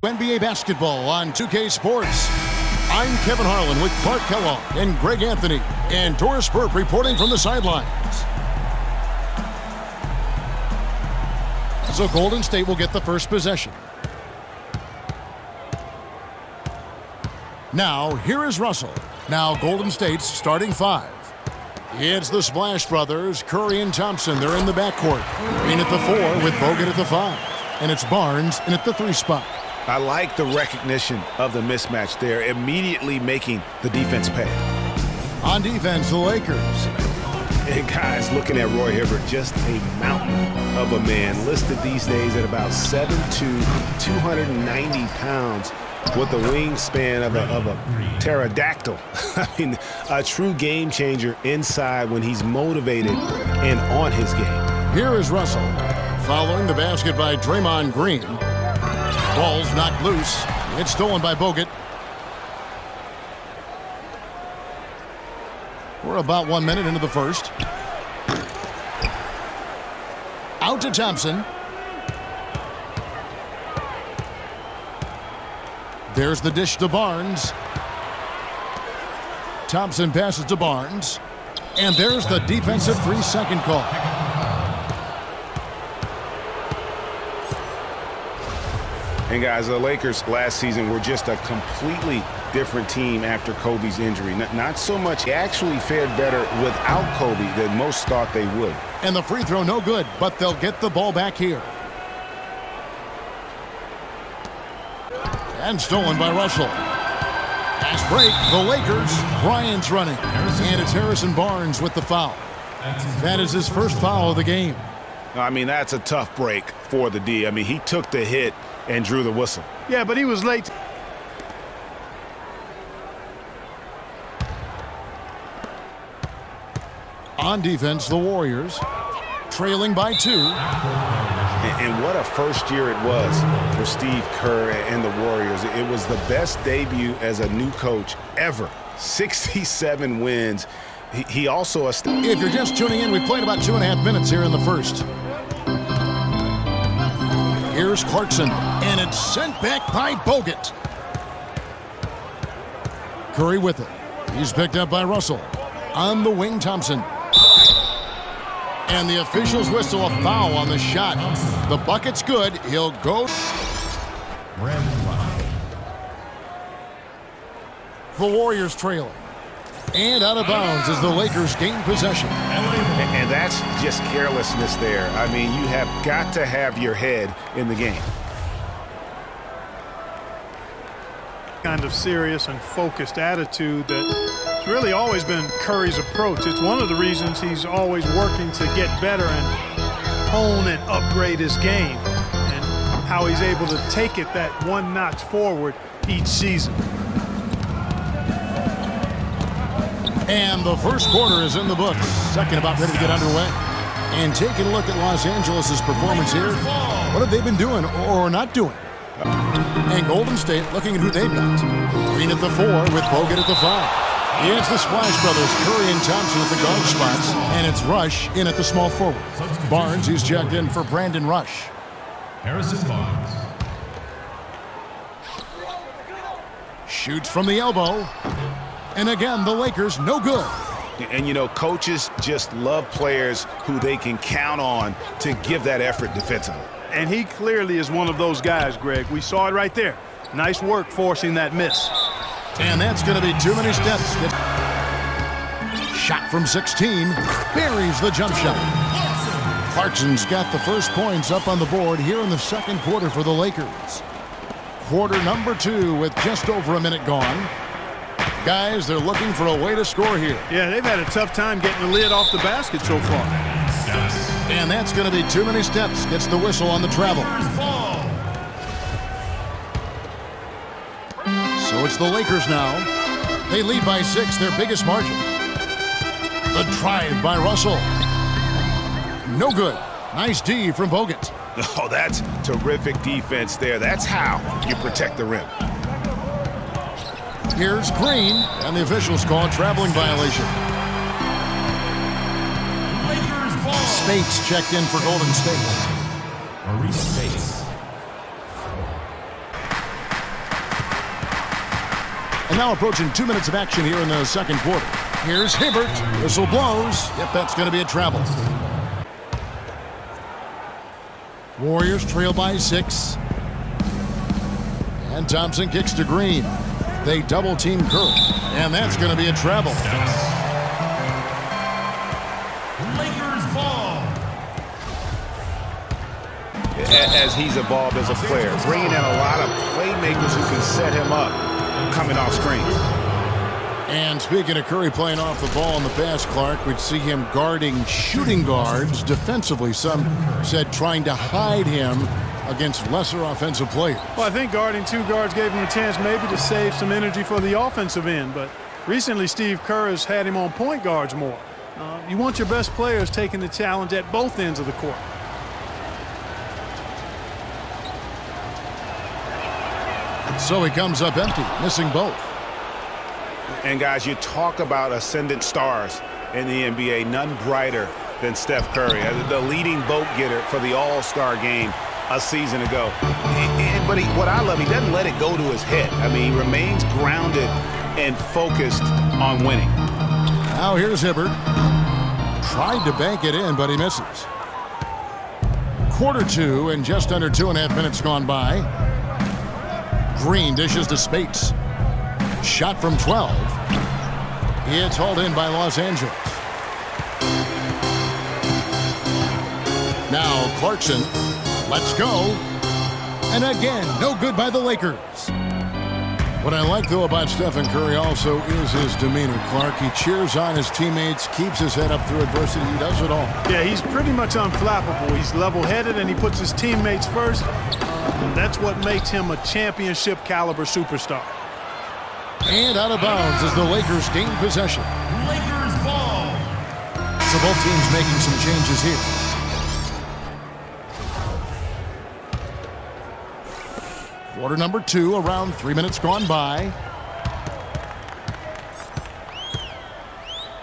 NBA basketball on 2K Sports. I'm Kevin Harlan with Clark Kellogg and Greg Anthony and Doris Burke reporting from the sidelines. So Golden State will get the first possession. Now, here is Russell. Now, Golden State's starting five. It's the Splash Brothers, Curry and Thompson. They're in the backcourt. Green at the 4 with Bogut at the 5. And it's Barnes in at the 3 spot. I like the recognition of the mismatch there, immediately making the defense pay. On defense, the Lakers. And guys, looking at Roy Hibbert, just a mountain of a man, listed these days at about 7'2", 290 pounds, with the wingspan of a pterodactyl. I mean, a true game changer inside when he's motivated and on his game. Here is Russell, following the basket by Draymond Green. Ball's knocked loose. It's stolen by Bogut. We're about 1 minute into the first. Out to Thompson. There's the dish to Barnes. Thompson passes to Barnes. And there's the defensive 3-second call. And guys, the Lakers last season were just a completely different team after Kobe's injury. Not so much, they actually fared better without Kobe than most thought they would. And the free throw no good, but they'll get the ball back here. And stolen by Russell. Fast break, the Lakers. Bryant's running. And it's Harrison Barnes with the foul. That is his first foul of the game. I mean, that's a tough break for the D. I mean, he took the hit and drew the whistle. Yeah, but he was late. On defense, the Warriors, trailing by 2. And what a first year it was for Steve Kerr and the Warriors. It was the best debut as a new coach ever. 67 wins. He also... If you're just tuning in, we played about 2.5 minutes here in the first. Here's Clarkson, and it's sent back by Bogut. Curry with it. He's picked up by Russell. On the wing, Thompson. And the officials whistle a foul on the shot. The bucket's good. He'll go. The Warriors trailing. And out of bounds as the Lakers gain possession. And that's just carelessness there. I mean, you have got to have your head in the game. Kind of serious and focused attitude that's really always been Curry's approach. It's one of the reasons he's always working to get better and hone and upgrade his game, and how he's able to take it that one notch forward each season. And the first quarter is in the books. Second about ready to get underway. And taking a look at Los Angeles' performance here. What have they been doing or not doing? And Golden State looking at who they've got. Green at the 4 with Bogut at the 5. It's the Splash Brothers, Curry and Thompson at the guard spots. And it's Rush in at the small forward. Barnes, who's checked in for Brandon Rush. Harrison Barnes. Shoots from the elbow. And again, the Lakers no good. And, you know, coaches just love players who they can count on to give that effort defensively. And he clearly is one of those guys, Greg. We saw it right there. Nice work forcing that miss. And that's going to be too many steps. Shot from 16. Buries the jump shot. Clarkson's got the first points up on the board here in the second quarter for the Lakers. Quarter number 2 with just over a minute gone. Guys, they're looking for a way to score here. Yeah, they've had a tough time getting the lid off the basket so far. And that's going to be too many steps. Gets the whistle on the travel. So it's the Lakers now. They lead by 6, their biggest margin. The drive by Russell. No good. Nice D from Bogut. Oh, that's terrific defense there. That's how you protect the rim. Here's Green, and the officials call a traveling violation. Spates checked in for Golden State. Maurice Spates. And now approaching 2 minutes of action here in the second quarter. Here's Hibbert. Whistle blows. Yep, that's going to be a travel. Warriors trail by 6. And Thompson kicks to Green. They double team Curry. And that's going to be a travel. Lakers ball. As he's evolved as a player, bringing in a lot of playmakers who can set him up coming off screens. And speaking of Curry playing off the ball in the pass, Clark, we'd see him guarding shooting guards defensively. Some said trying to hide him against lesser offensive players. Well, I think guarding 2 guards gave him a chance maybe to save some energy for the offensive end. But recently, Steve Kerr has had him on point guards more. You want your best players taking the challenge at both ends of the court. So he comes up empty, missing both. And guys, you talk about ascendant stars in the NBA, none brighter than Steph Curry, the leading vote getter for the All-Star game a season ago. But what I love, he doesn't let it go to his head. I mean, he remains grounded and focused on winning. Now here's Hibbert. Tried to bank it in, but he misses. Quarter 2 and just under 2.5 minutes gone by. Green dishes to Spates. Shot from 12. It's hauled in by Los Angeles. Now Clarkson. Let's go. And again, no good by the Lakers. What I like, though, about Stephen Curry also is his demeanor, Clark. He cheers on his teammates, keeps his head up through adversity. He does it all. Yeah, he's pretty much unflappable. He's level-headed, and he puts his teammates first. That's what makes him a championship-caliber superstar. And out of bounds as the Lakers gain possession. Lakers ball. So both teams making some changes here. Quarter number 2, around 3 minutes gone by.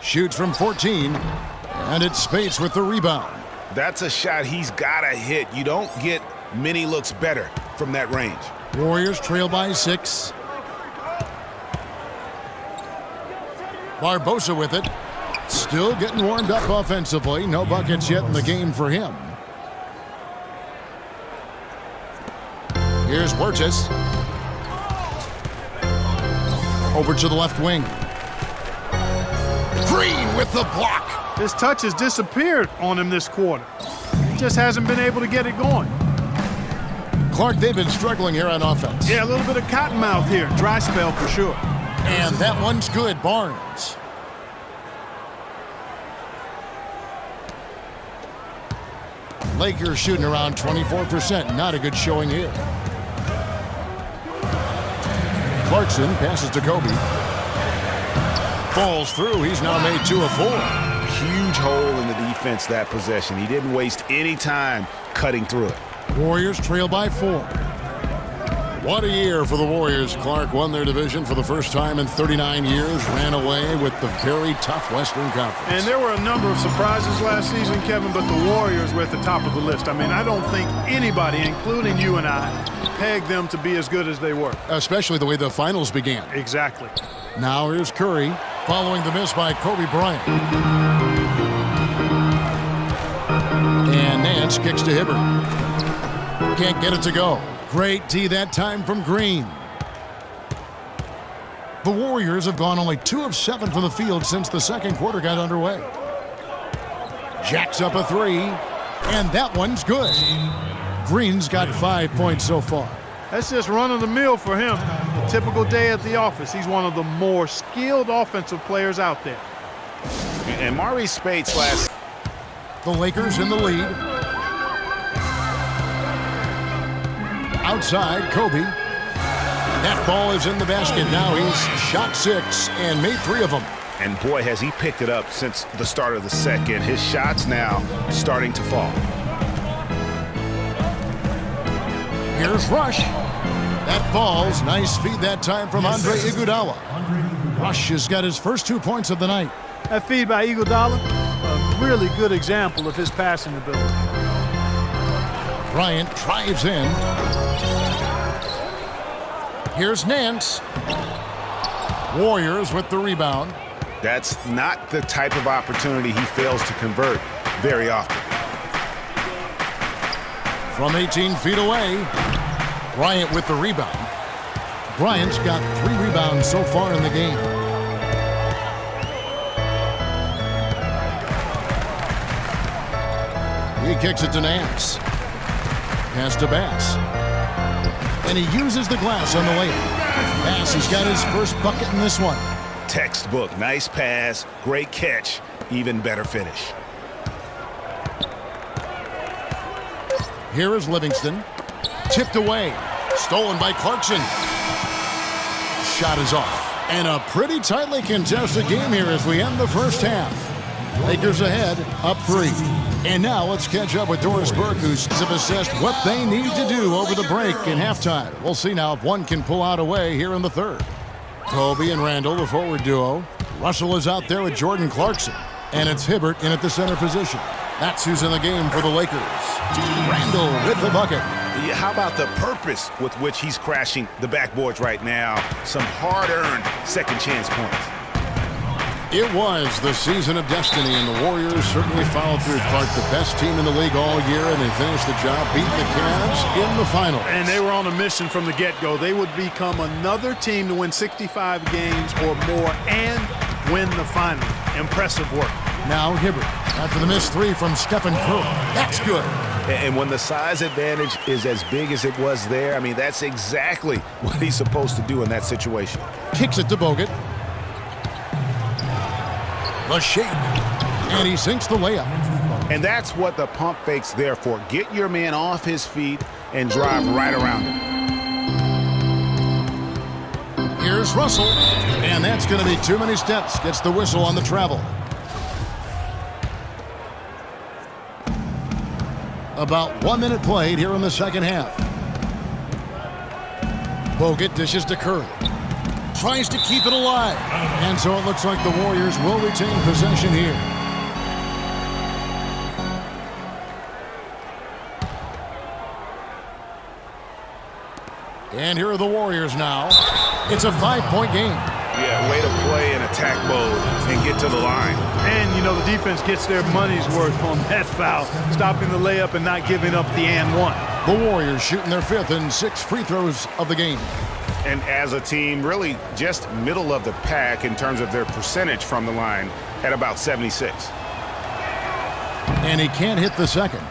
Shoots from 14, and it's Spates with the rebound. That's a shot he's got to hit. You don't get many looks better from that range. Warriors trail by 6. Barbosa with it. Still getting warmed up offensively. No buckets yet in the game for him. Here's Huertas. Over to the left wing. Green with the block. His touch has disappeared on him this quarter. He just hasn't been able to get it going. Clark, they've been struggling here on offense. Yeah, a little bit of cottonmouth here. Dry spell for sure. And that one's good, Barnes. Lakers shooting around 24%. Not a good showing here. Clarkson passes to Kobe. Falls through. He's now made 2 of 4. Huge hole in the defense that possession. He didn't waste any time cutting through it. Warriors trail by 4. What a year for the Warriors. Clark won their division for the first time in 39 years, ran away with the very tough Western Conference. And there were a number of surprises last season, Kevin, but the Warriors were at the top of the list. I mean, I don't think anybody, including you and I, pegged them to be as good as they were. Especially the way the finals began. Exactly. Now here's Curry, following the miss by Kobe Bryant. And Nance kicks to Hibbert. Can't get it to go. Great D that time from Green. The Warriors have gone only 2 of 7 from the field since the second quarter got underway. Jacks up a 3, and that one's good. Green's got 5 points so far. That's just run-of-the-mill for him. A typical day at the office. He's one of the more skilled offensive players out there. And Maurice Spates last. The Lakers in the lead. Outside, Kobe. That ball is in the basket. Now he's shot 6 and made 3 of them. And boy, has he picked it up since the start of the second. His shots now starting to fall. Here's Rush. That falls. Nice feed that time from Andre Iguodala. Rush has got his first 2 points of the night. That feed by Iguodala, a really good example of his passing ability. Bryant drives in. Here's Nance. Warriors with the rebound. That's not the type of opportunity he fails to convert very often. From 18 feet away, Bryant with the rebound. Bryant's got 3 rebounds so far in the game. He kicks it to Nance. Pass to Bass. And he uses the glass on the layup. Bass has got his first bucket in this one. Textbook. Nice pass. Great catch. Even better finish. Here is Livingston. Tipped away. Stolen by Clarkson. Shot is off. And a pretty tightly contested game here as we end the first half. Lakers ahead, up 3. And now let's catch up with Doris Burke, who's assessed what they need to do over the break and halftime. We'll see now if one can pull out away here in the third. Kobe and Randall, the forward duo. Russell is out there with Jordan Clarkson. And it's Hibbert in at the center position. That's who's in the game for the Lakers. Randall with the bucket. Yeah, how about the purpose with which he's crashing the backboards right now? Some hard-earned second chance points. It was the season of destiny, and the Warriors certainly followed through. Clark, the best team in the league all year, and they finished the job beating the Cavs in the finals. And they were on a mission from the get-go. They would become another team to win 65 games or more and win the finals. Impressive work. Now Hibbert, after the missed 3 from Stephen Curry. That's good. And when the size advantage is as big as it was there, I mean, that's exactly what he's supposed to do in that situation. Kicks it to Bogut. The shake. And he sinks the layup. And that's what the pump fake's there for. Get your man off his feet and drive right around him. Here's Russell. And that's going to be too many steps. Gets the whistle on the travel. About 1 minute played here in the second half. Bogut dishes to Curry. Tries to keep it alive. And so it looks like the Warriors will retain possession here. And here are the Warriors now. It's a 5-point game. Yeah, way to play in attack mode and get to the line. And, you know, the defense gets their money's worth on that foul, stopping the layup and not giving up the and one. The Warriors shooting their 5th and 6th free throws of the game. And as a team, really just middle of the pack in terms of their percentage from the line at about 76. And he can't hit the second.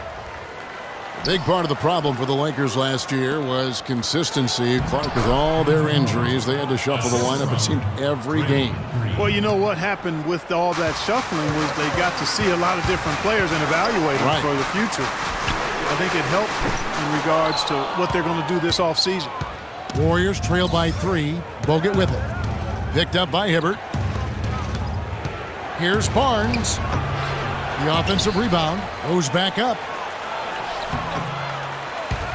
A big part of the problem for the Lakers last year was consistency. Clark, with all their injuries, they had to shuffle the lineup, it seemed, every game. Well, you know what happened with all that shuffling was they got to see a lot of different players and evaluate them for the future. I think it helped in regards to what they're going to do this offseason. Warriors trail by 3. Bogut with it. Picked up by Hibbert. Here's Barnes. The offensive rebound goes back up.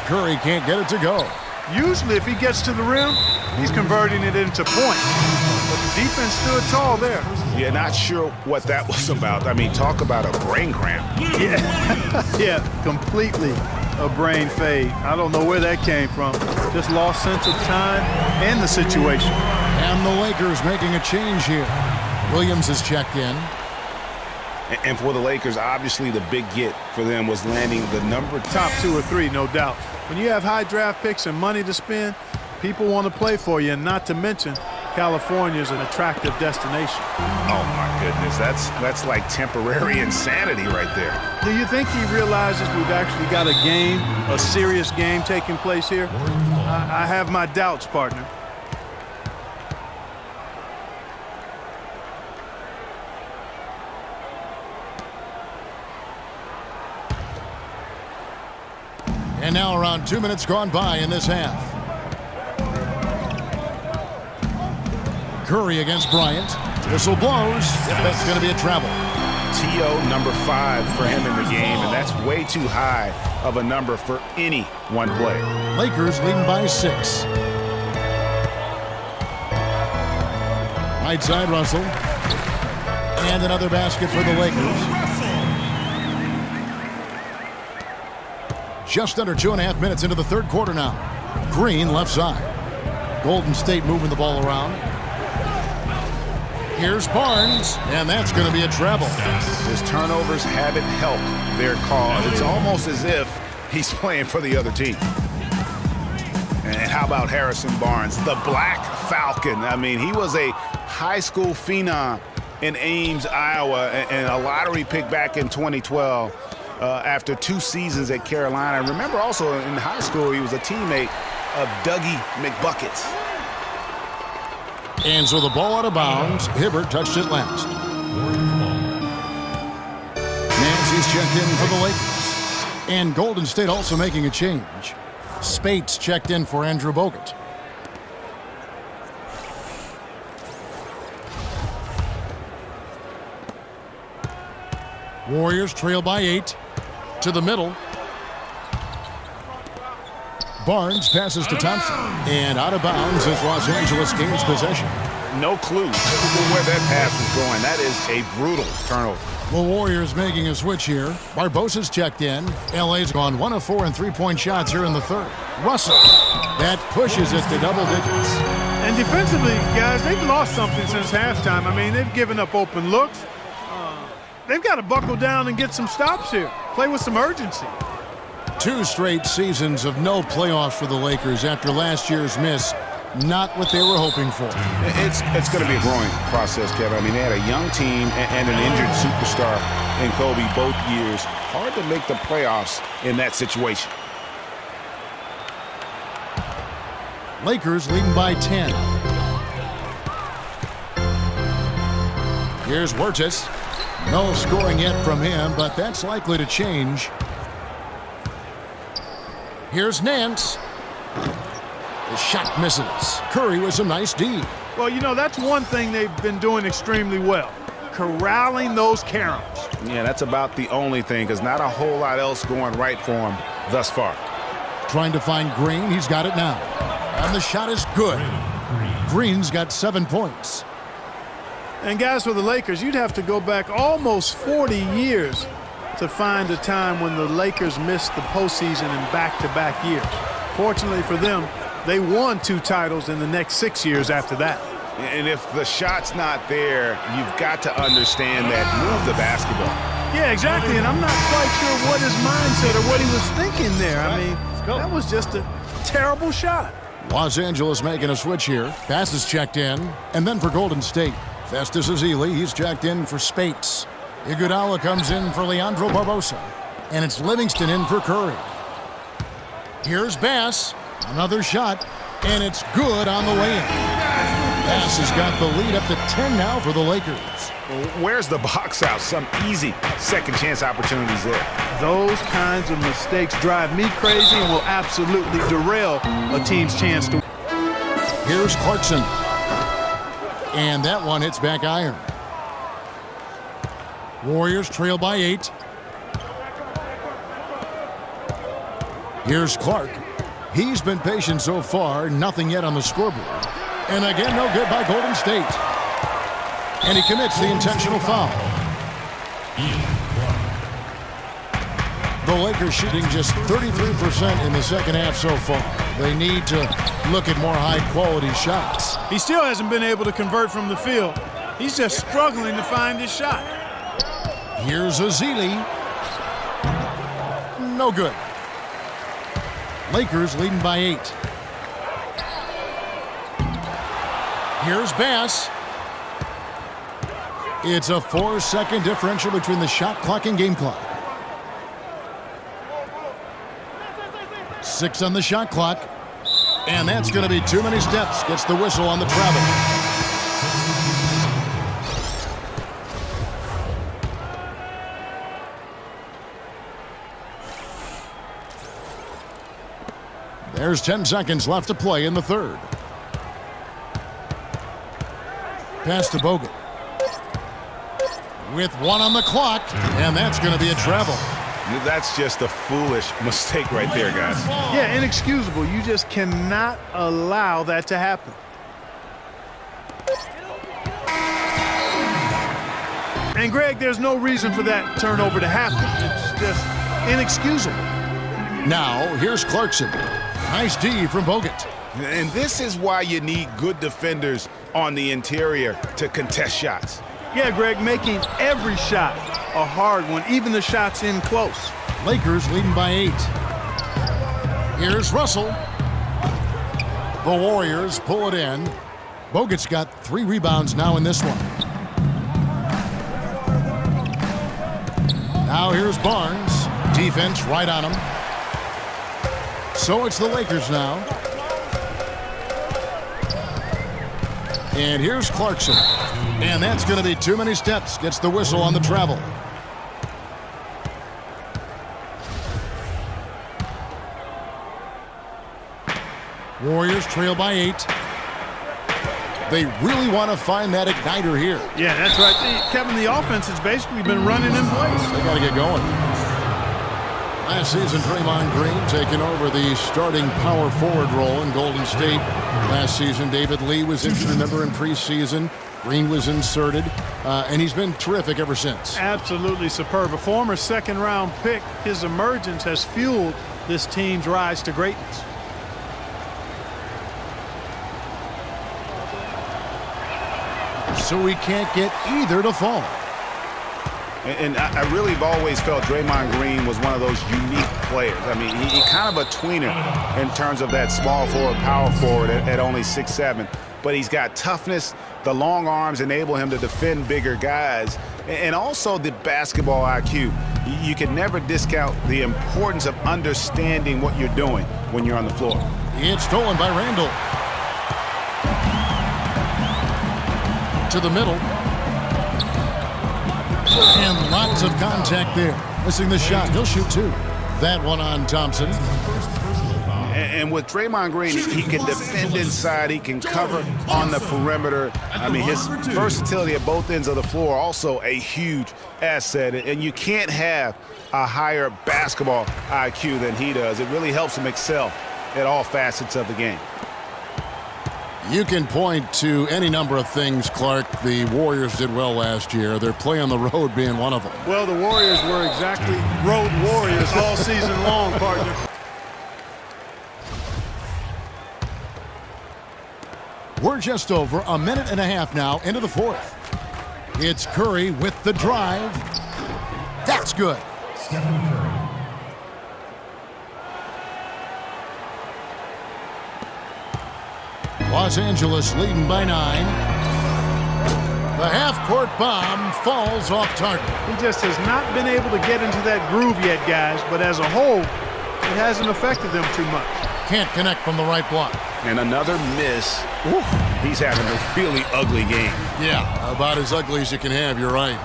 Curry can't get it to go. Usually if he gets to the rim, he's converting it into points. But the defense stood tall there. Yeah, not sure what that was about. I mean, talk about a brain cramp. Yeah, yeah, completely a brain fade. I don't know where that came from. Just lost sense of time and the situation. And the Lakers making a change here. Williams is checked in. And for the Lakers, obviously the big get for them was landing the number top 2 or 3, no doubt. When you have high draft picks and money to spend, people want to play for you, and not to mention California is an attractive destination. Oh my goodness, that's like temporary insanity right there. Do you think he realizes we've actually got a game, a serious game taking place here? I have my doubts, partner. And now around 2 minutes gone by in this half. Curry against Bryant. Whistle blows. That's going to be a travel. TO number 5 for him in the game, and that's way too high of a number for any one play. Lakers leading by 6. Right side, Russell. And another basket for the Lakers. Just under 2.5 minutes into the third quarter now. Green left side. Golden State moving the ball around. Here's Barnes, and that's going to be a travel. His turnovers haven't helped their cause. It's almost as if he's playing for the other team. And how about Harrison Barnes, the Black Falcon? I mean, he was a high school phenom in Ames, Iowa, and a lottery pick back in 2012 after 2 seasons at Carolina. Remember also in high school, he was a teammate of Dougie McBuckets. And so the ball out of bounds. Hibbert touched it last. Nancy's checked in for the Lakers. And Golden State also making a change. Spates checked in for Andrew Bogut. Warriors trail by 8. To the middle. Barnes passes to Thompson. And out of bounds as Los Angeles gains possession. No clue where that pass was going. That is a brutal turnover. The Warriors making a switch here. Barbosa's checked in. LA's gone 1 of 4 in three-point shots here in the third. Russell. That pushes it to double digits. And defensively, guys, they've lost something since halftime. I mean, they've given up open looks. They've got to buckle down and get some stops here. Play with some urgency. 2 straight seasons of no playoffs for the Lakers after last year's miss. Not what they were hoping for. It's going to be a growing process, Kevin. I mean, they had a young team and an injured superstar in Kobe both years. Hard to make the playoffs in that situation. Lakers leading by 10. Here's Wirtz. No scoring yet from him, but that's likely to change. Here's Nance. The shot misses. Curry was a nice D. Well, you know, that's one thing they've been doing extremely well. Corralling those caroms. Yeah, that's about the only thing, because not a whole lot else going right for him thus far. Trying to find Green. He's got it now. And the shot is good. Green's got 7 points. And guys, for the Lakers, you'd have to go back almost 40 years to find a time when the Lakers missed the postseason in back-to-back years. Fortunately for them, they won 2 titles in the next 6 years after that. And if the shot's not there, you've got to understand that. Move the basketball. Yeah, exactly, and I'm not quite sure what his mindset or what he was thinking there. I mean, that was just a terrible shot. Los Angeles making a switch here. Passes checked in. And then for Golden State, Festus Ezeli, he's checked in for Spates. Iguodala comes in for Leandro Barbosa. And it's Livingston in for Curry. Here's Bass. Another shot. And it's good on the way in. Bass has got the lead up to 10 now for the Lakers. Where's the box out? Some easy second chance opportunities there. Those kinds of mistakes drive me crazy and will absolutely derail a team's chance to. Here's Clarkson. And that one hits back iron. Warriors trail by 8. Here's Clark. He's been patient so far, nothing yet on the scoreboard. And again, no good by Golden State. And he commits the intentional foul. The Lakers shooting just 33% in the second half so far. They need to look at more high-quality shots. He still hasn't been able to convert from the field. He's just struggling to find his shot. Here's Ezeli. No good. Lakers leading by 8. Here's Bass. It's a 4-second differential between the shot clock and game clock. 6 on the shot clock. And that's going to be too many steps. Gets the whistle on the travel. There's 10 seconds left to play in the third. Pass to Bogut. With 1 on the clock, and that's going to be a travel. That's just a foolish mistake right there, guys. Yeah, inexcusable. You just cannot allow that to happen. And, Greg, there's no reason for that turnover to happen. It's just inexcusable. Now, here's Clarkson. Nice D from Bogut. And this is why you need good defenders on the interior to contest shots. Yeah, Greg, making every shot a hard one, even the shots in close. Lakers leading by 8. Here's Russell. The Warriors pull it in. Bogut's got 3 rebounds now in this one. Now here's Barnes. Defense right on him. So it's the Lakers now. And here's Clarkson. And that's going to be too many steps. Gets the whistle on the travel. Warriors trail by 8. They really want to find that igniter here. Yeah, that's right. Kevin, the offense has basically been running in place. They got to get going. Last season, Draymond Green taking over the starting power forward role in Golden State. Last season, David Lee was injured, remember, in preseason. Green was inserted, and he's been terrific ever since. Absolutely superb. A former second-round pick, his emergence has fueled this team's rise to greatness. So we can't get either to fall. And I really have always felt Draymond Green was one of those unique players. I mean, he kind of a tweener in terms of that small forward, power forward at only 6'7". But he's got toughness. The long arms enable him to defend bigger guys. And also the basketball IQ. You can never discount the importance of understanding what you're doing when you're on the floor. It's stolen by Randall. To the middle. And lots of contact there. Missing the shot. He'll shoot 2. That one on Thompson. And with Draymond Green, he can defend inside. He can cover on the perimeter. I mean, his versatility at both ends of the floor also a huge asset. And you can't have a higher basketball IQ than he does. It really helps him excel at all facets of the game. You can point to any number of things, Clark, the Warriors did well last year. Their play on the road being one of them. Well, the Warriors were exactly road warriors all season long, partner. We're just over a minute and a half now into the 4th. It's Curry with the drive. That's good. Stephen Curry. Los Angeles leading by 9. The half-court bomb falls off target. He just has not been able to get into that groove yet, guys, but as a whole, it hasn't affected them too much. Can't connect from the right block. And another miss. Ooh, he's having a really ugly game. Yeah, about as ugly as you can have, you're right.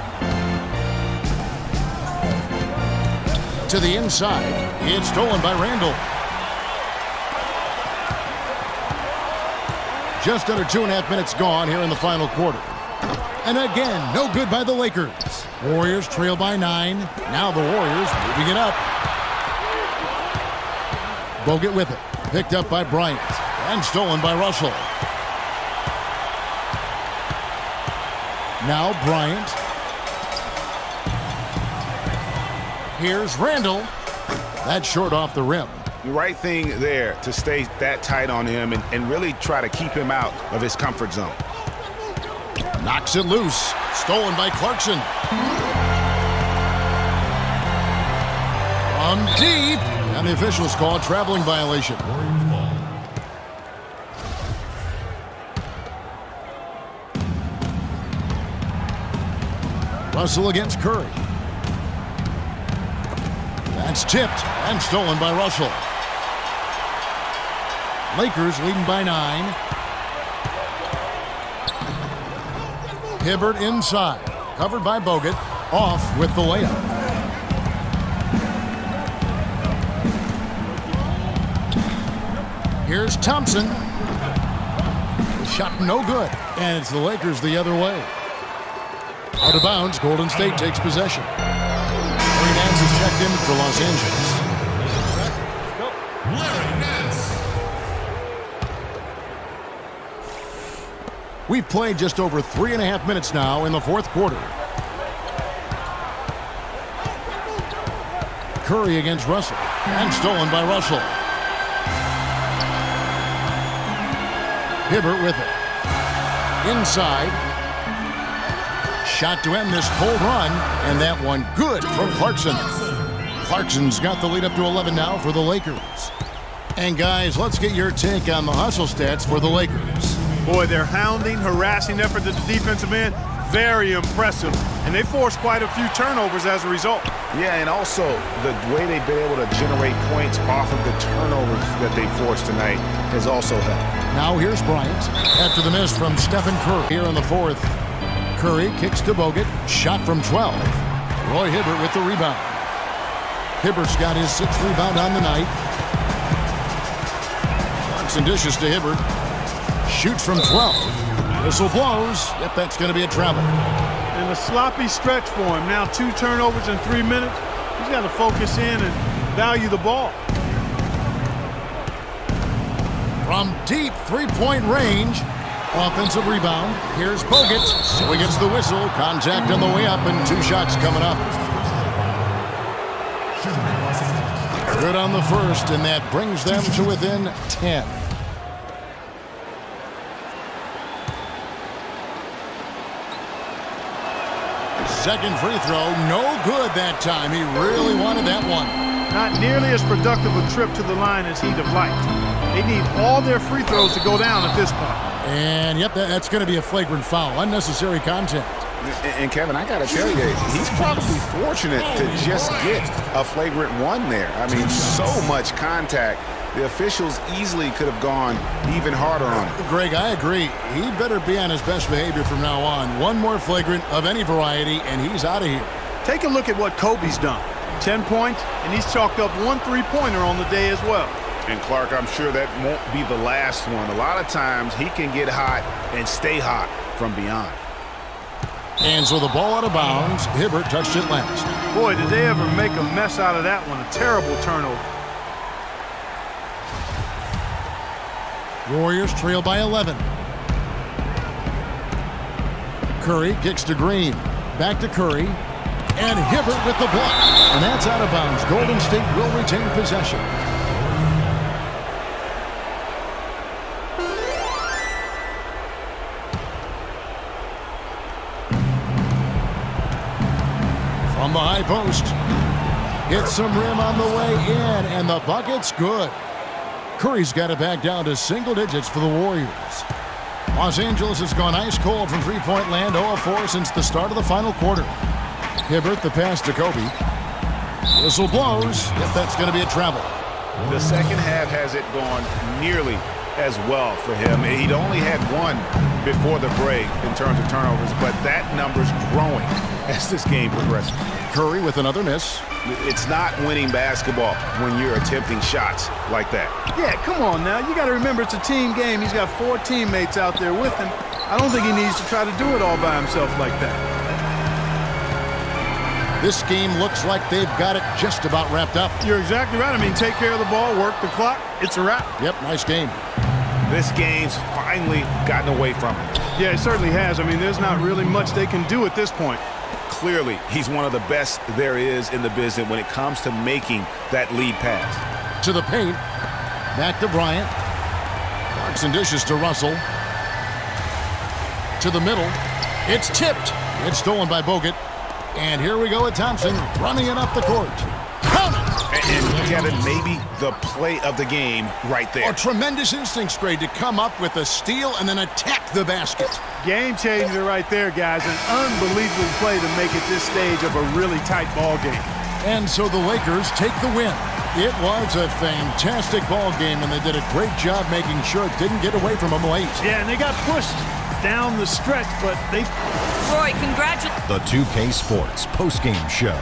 To the inside. It's stolen by Randall. Just under 2.5 minutes gone here in the final quarter. And again, no good by the Lakers. Warriors trail by 9. Now the Warriors moving it up. Bogut with it. Picked up by Bryant. And stolen by Russell. Now Bryant. Here's Randall. That's short off the rim. The right thing there to stay that tight on him and really try to keep him out of his comfort zone. Knocks it loose. Stolen by Clarkson. From deep. And the officials call a traveling violation. Russell against Curry. That's tipped and stolen by Russell. Lakers leading by 9. Hibbert inside. Covered by Bogut. Off with the layup. Here's Thompson. The shot no good. And it's the Lakers the other way. Out of bounds, Golden State takes possession. Larry Nance is checked in for Los Angeles. Larry Nance. We've played just over 3.5 minutes now in the 4th quarter. Curry against Russell. And stolen by Russell. Hibbert with it. Inside. Shot to end this cold run, and that one good from Clarkson. Clarkson's got the lead up to 11 now for the Lakers. And guys, let's get your take on the hustle stats for the Lakers. Boy, their hounding, harassing effort at the defensive end, very impressive. And they forced quite a few turnovers as a result. Yeah, and also the way they've been able to generate points off of the turnovers that they forced tonight has also helped. Now here's Bryant after the miss from Stephen Curry here in the fourth. Curry kicks to Bogut, shot from 12. Roy Hibbert with the rebound. Hibbert's got his 6th rebound on the night. Clarkson dishes to Hibbert. Shoots from 12. Whistle blows. Yep, that's going to be a travel. And a sloppy stretch for him. Now 2 turnovers in 3 minutes. He's got to focus in and value the ball. From deep three-point range. Offensive rebound. Here's Bogut. So he gets the whistle. Contact on the way up and 2 shots coming up. Good on the first, and that brings them to within 10. Second free throw, no good that time. He really wanted that one. Not nearly as productive a trip to the line as he'd have liked. They need all their free throws to go down at this point. And, yep, that's going to be a flagrant foul. Unnecessary contact. And Kevin, I got to tell you, he's probably fortunate to just get a flagrant one there. I mean, so much contact. The officials easily could have gone even harder on it. Greg, I agree. He better be on his best behavior from now on. One more flagrant of any variety, and he's out of here. Take a look at what Kobe's done. 10 points, and he's chalked up 1 3-pointer on the day as well. And Clark, I'm sure that won't be the last one. A lot of times he can get hot and stay hot from beyond. And so the ball out of bounds. Hibbert touched it last. Boy, did they ever make a mess out of that one. A terrible turnover. Warriors trail by 11. Curry kicks to Green. Back to Curry. And Hibbert with the block. And that's out of bounds. Golden State will retain possession. From the high post. Hits some rim on the way in, and the bucket's good. Curry's got it back down to single digits for the Warriors. Los Angeles has gone ice cold from three-point land, 0 of 4 since the start of the final quarter. Hibbert, the pass to Kobe. Whistle blows. Yep, that's going to be a travel. The second half hasn't gone nearly as well for him. He'd only had 1 before the break in terms of turnovers, but that number's growing as this game progresses. Curry with another miss. It's not winning basketball when you're attempting shots like that. Yeah, come on now. You got to remember it's a team game. He's got 4 teammates out there with him. I don't think he needs to try to do it all by himself like that. This game looks like they've got it just about wrapped up. You're exactly right. I mean, take care of the ball, work the clock. It's a wrap. Yep, nice game. This game's finally gotten away from him. Yeah, it certainly has. I mean, there's not really much they can do at this point. Clearly, he's one of the best there is in the business when it comes to making that lead pass. To the paint. Back to Bryant. Clarkson dishes to Russell. To the middle. It's tipped. It's stolen by Bogut. And here we go with Thompson running it up the court. Count it! And Kevin, maybe the play of the game right there. A tremendous instincts grade to come up with a steal and then attack the basket. Game changer right there, guys. An unbelievable play to make it this stage of a really tight ball game. And so the Lakers take the win. It was a fantastic ball game, and they did a great job making sure it didn't get away from them late. Yeah, and they got pushed down the stretch, but they... Roy, congratulations. The 2K Sports postgame show.